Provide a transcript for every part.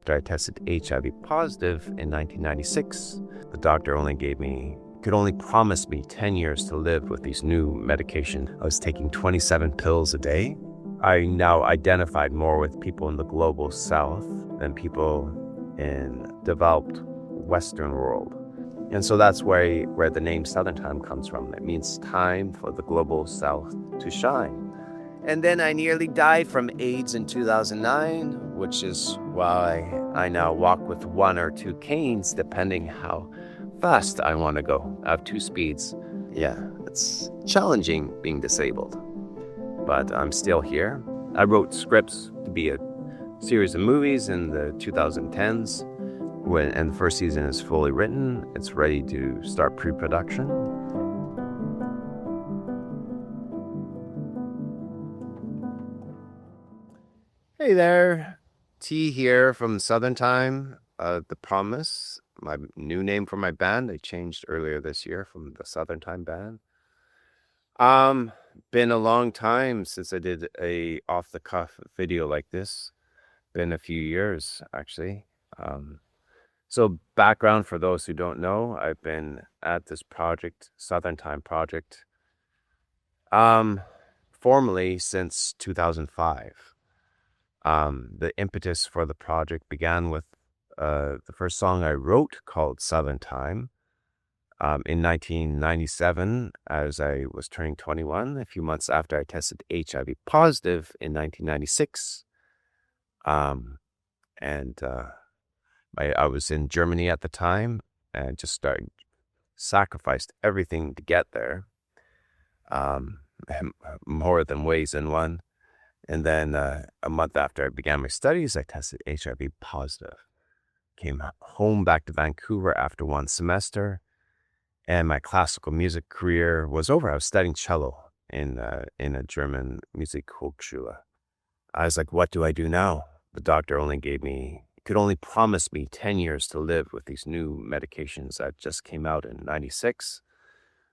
After I tested HIV positive in 1996, the doctor could only promise me 10 years to live with these new medications. I was taking 27 pills a day. I now identified more with people in the global south than people in developed Western world. And so that's where the name Southern Time comes from. It means time for the global south to shine. And then I nearly died from AIDS in 2009, which is why I now walk with one or two canes, depending how fast I want to go. I have two speeds. Yeah, it's challenging being disabled, but I'm still here. I wrote scripts to be a series of movies in the 2010s, and the first season is fully written. It's ready to start pre-production. Hey there, T here from Southern Time, The Promise, my new name for my band. I changed earlier this year from the Southern Time Band. Been a long time since I did a off-the-cuff video like this. Been a few years, actually. So background for those who don't know, I've been at this project, Southern Time Project, formally since 2005. The impetus for the project began with the first song I wrote called Southern Time in 1997 as I was turning 21, a few months after I tested HIV positive in 1996. I was in Germany at the time and just sacrificed everything to get there, more than ways in one. And then a month after I began my studies, I tested HIV positive. Came home back to Vancouver after one semester, and my classical music career was over. I was studying cello in a German music Hochschule. I was like, what do I do now? The doctor could only promise me 10 years to live with these new medications that just came out in 96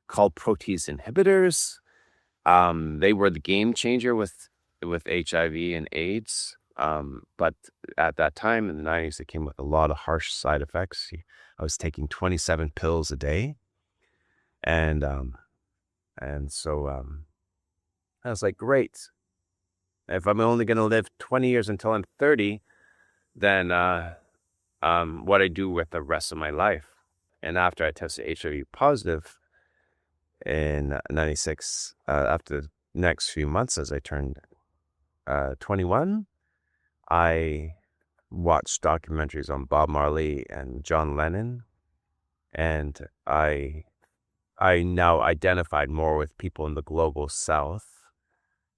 called protease inhibitors. They were the game changer with HIV and AIDS. But at that time in the 90s, it came with a lot of harsh side effects. I was taking 27 pills a day. And so I was like, great. If I'm only going to live 20 years until I'm 30, then what I do with the rest of my life. And after I tested HIV positive in 96, after the next few months as I turned 21, I watched documentaries on Bob Marley and John Lennon, and I now identified more with people in the global south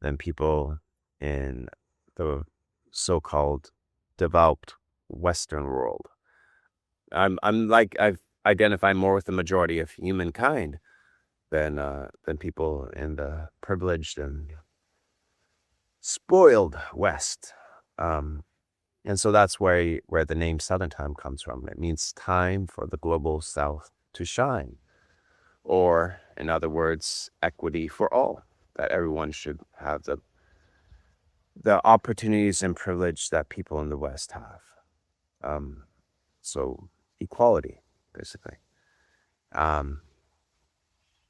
than people in the so-called developed Western world. I've identified more with the majority of humankind than people in the privileged and spoiled West. And so that's where the name Southern Time comes from. It means time for the global South to shine. Or, in other words, equity for all, that everyone should have the opportunities and privilege that people in the West have. So equality, basically.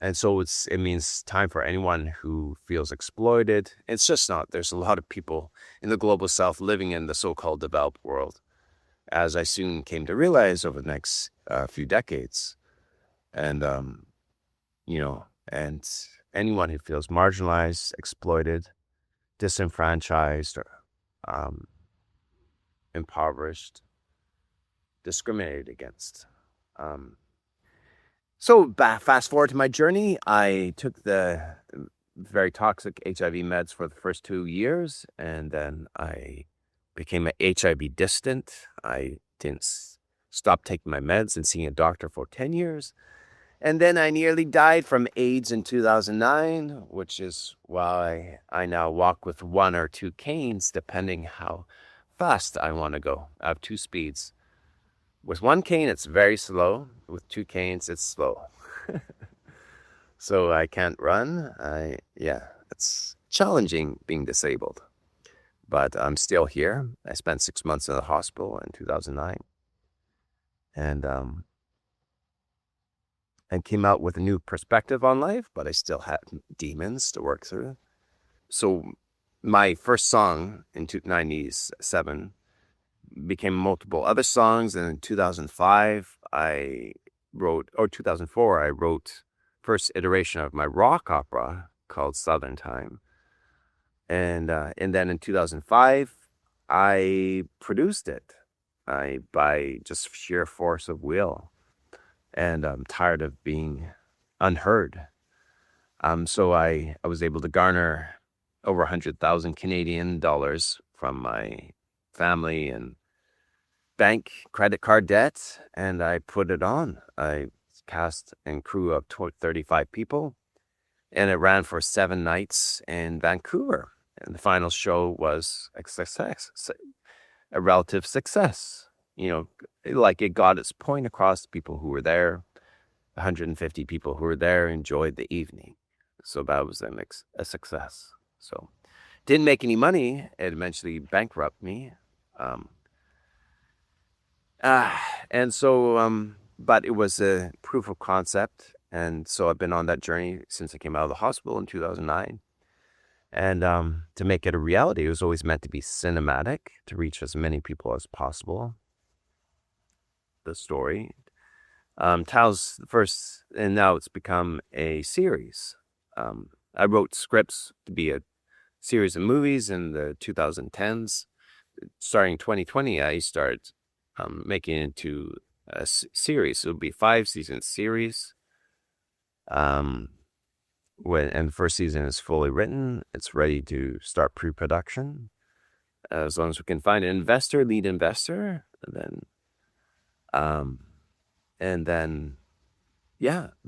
And so it means time for anyone who feels exploited. It's just not. There's a lot of people in the global South living in the so-called developed world, as I soon came to realize over the next few decades. And, and anyone who feels marginalized, exploited, disenfranchised, or impoverished, discriminated against. So fast forward to my journey, I took the very toxic HIV meds for the first 2 years, and then I became an HIV distant. I didn't stop taking my meds and seeing a doctor for 10 years. And then I nearly died from AIDS in 2009, which is why I now walk with one or two canes, depending how fast I want to go. I have two speeds. With one cane, it's very slow. With two canes, it's slow. So I can't run. It's challenging being disabled. but I'm still here. I spent 6 months in the hospital in 2009, and and came out with a new perspective on life, but I still had demons to work through. So my first song in 1997 became multiple other songs, and in 2005 I wrote, or 2004 I wrote first iteration of my rock opera called Southern Time, and then in 2005 I produced it. By just sheer force of will, and I'm tired of being unheard. So I was able to garner over 100,000 Canadian dollars from my family and bank credit card debt, and I put it on. I cast and crew of 35 people, and it ran for 7 nights in Vancouver. And the final show was a success, a relative success. You know, like it got its point across to people who were there. 150 people who were there enjoyed the evening. So that was a success. So didn't make any money. It eventually bankrupted me. Um, and so, but it was a proof of concept. And so I've been on that journey since I came out of the hospital in 2009. And to make it a reality, it was always meant to be cinematic, to reach as many people as possible. The story tells the first, and now it's become a series. I wrote scripts to be a series of movies in the 2010s. Starting 2020, I started making it into a series. It'll be 5-season series. And the first season is fully written, it's ready to start pre-production. As long as we can find an investor, lead investor, and then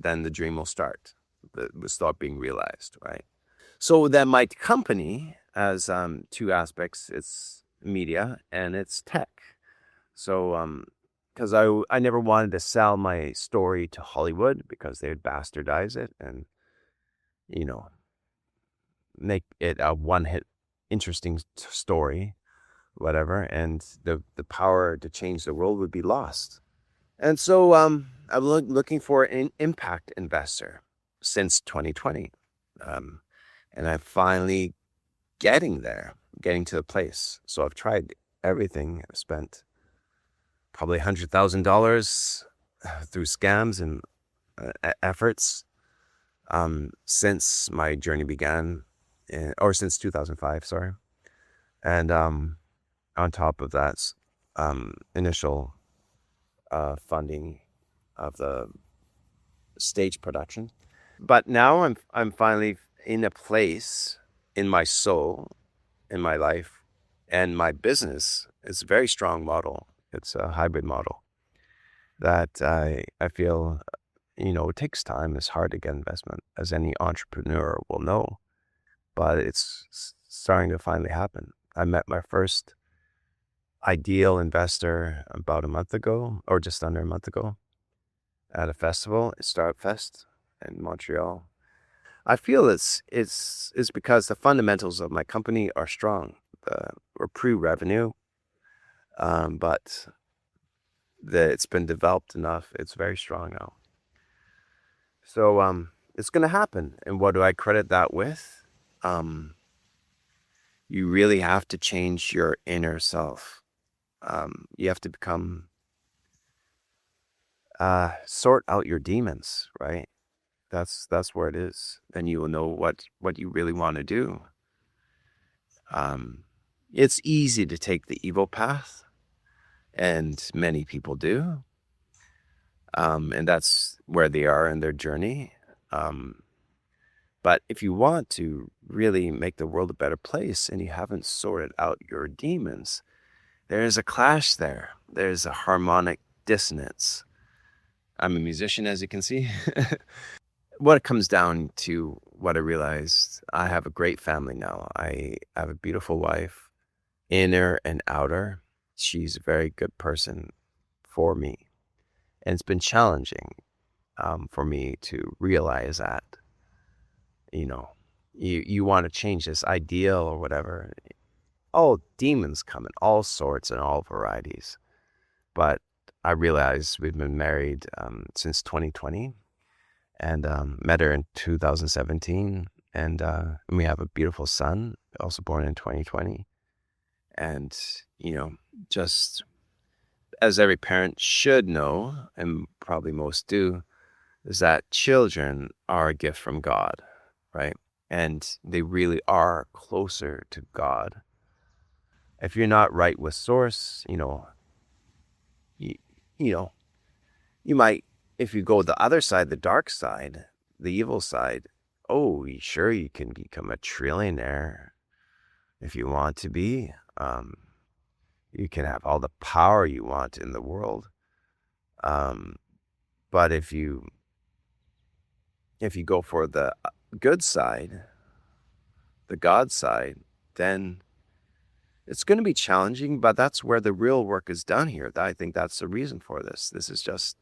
then the dream will start. Will start being realized, right? So then my company has 2 aspects. It's media and it's tech. So because I never wanted to sell my story to Hollywood because they would bastardize it and, you know, make it a one-hit interesting story, whatever, and the power to change the world would be lost. And so I'm looking for an impact investor since 2020. And I'm finally getting there, getting to the place. So I've tried everything. I've spent probably $100,000 through scams and efforts since my journey began, or since 2005, sorry. And on top of that, initial funding of the stage production. But now I'm finally in a place in my soul, in my life, and my business. It's a very strong model. It's a hybrid model that I feel, it takes time. It's hard to get investment, as any entrepreneur will know, but it's starting to finally happen. I met my first ideal investor about a month ago, or just under a month ago, at a festival, Startup Fest in Montreal. I feel it's because the fundamentals of my company are strong. We're pre-revenue, but it's been developed enough. It's very strong now. So it's going to happen. And what do I credit that with? You really have to change your inner self. You have to become, sort out your demons, right? That's where it is. Then you will know what you really want to do. It's easy to take the evil path, and many people do. And that's where they are in their journey. But if you want to really make the world a better place and you haven't sorted out your demons, there's a clash there. There's a harmonic dissonance. I'm a musician, as you can see. What it comes down to, what I realized, I have a great family now. I have a beautiful wife, inner and outer. She's a very good person for me. And it's been challenging for me to realize that, you want to change this ideal or whatever. all demons come in all sorts and all varieties. But I realized we've been married since 2020 and met her in 2017. And we have a beautiful son, also born in 2020. And, just as every parent should know, and probably most do, is that children are a gift from God, right? And they really are closer to God. If you're not right with source, you, you know, you might, if you go the other side, the dark side, the evil side, oh, sure, you can become a trillionaire if you want to be. You can have all the power you want in the world. But if you go for the good side, the God side, then it's going to be challenging, but that's where the real work is done here. I think that's the reason for this. This is just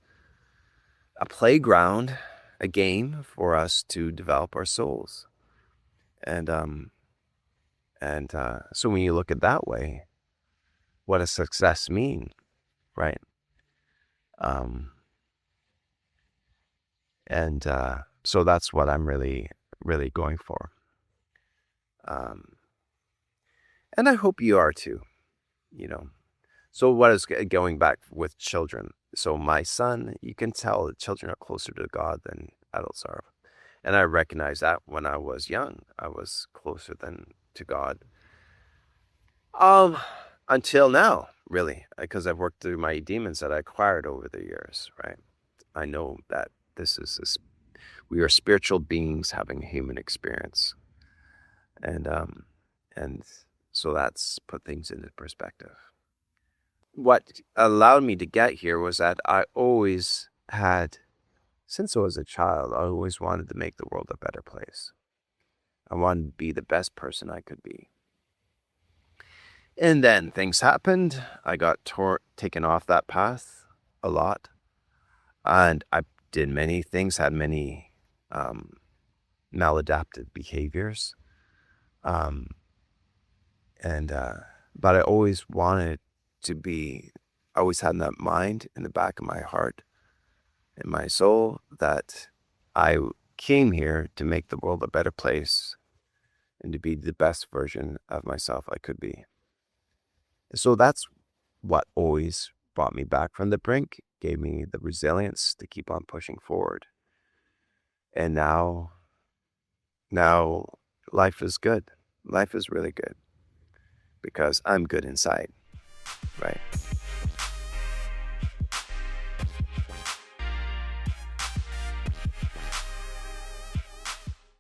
a playground, a game for us to develop our souls. And so when you look at it that way, what does success mean, right? So that's what I'm really, really going for. And I hope you are too, So what is going back with children? So my son, you can tell that children are closer to God than adults are. And I recognized that when I was young, I was closer to God. Until now, really, because I've worked through my demons that I acquired over the years, right? I know that we are spiritual beings having a human experience. And so that's put things into perspective. What allowed me to get here was that I always had, since I was a child, I always wanted to make the world a better place. I wanted to be the best person I could be. And then things happened. I got taken off that path a lot. And I did many things, had many maladaptive behaviors. But I always wanted to be, I always had that mind in the back of my heart, in my soul, that I came here to make the world a better place and to be the best version of myself I could be. So that's what always brought me back from the brink, gave me the resilience to keep on pushing forward. And now life is good. Life is really good because I'm good inside, right?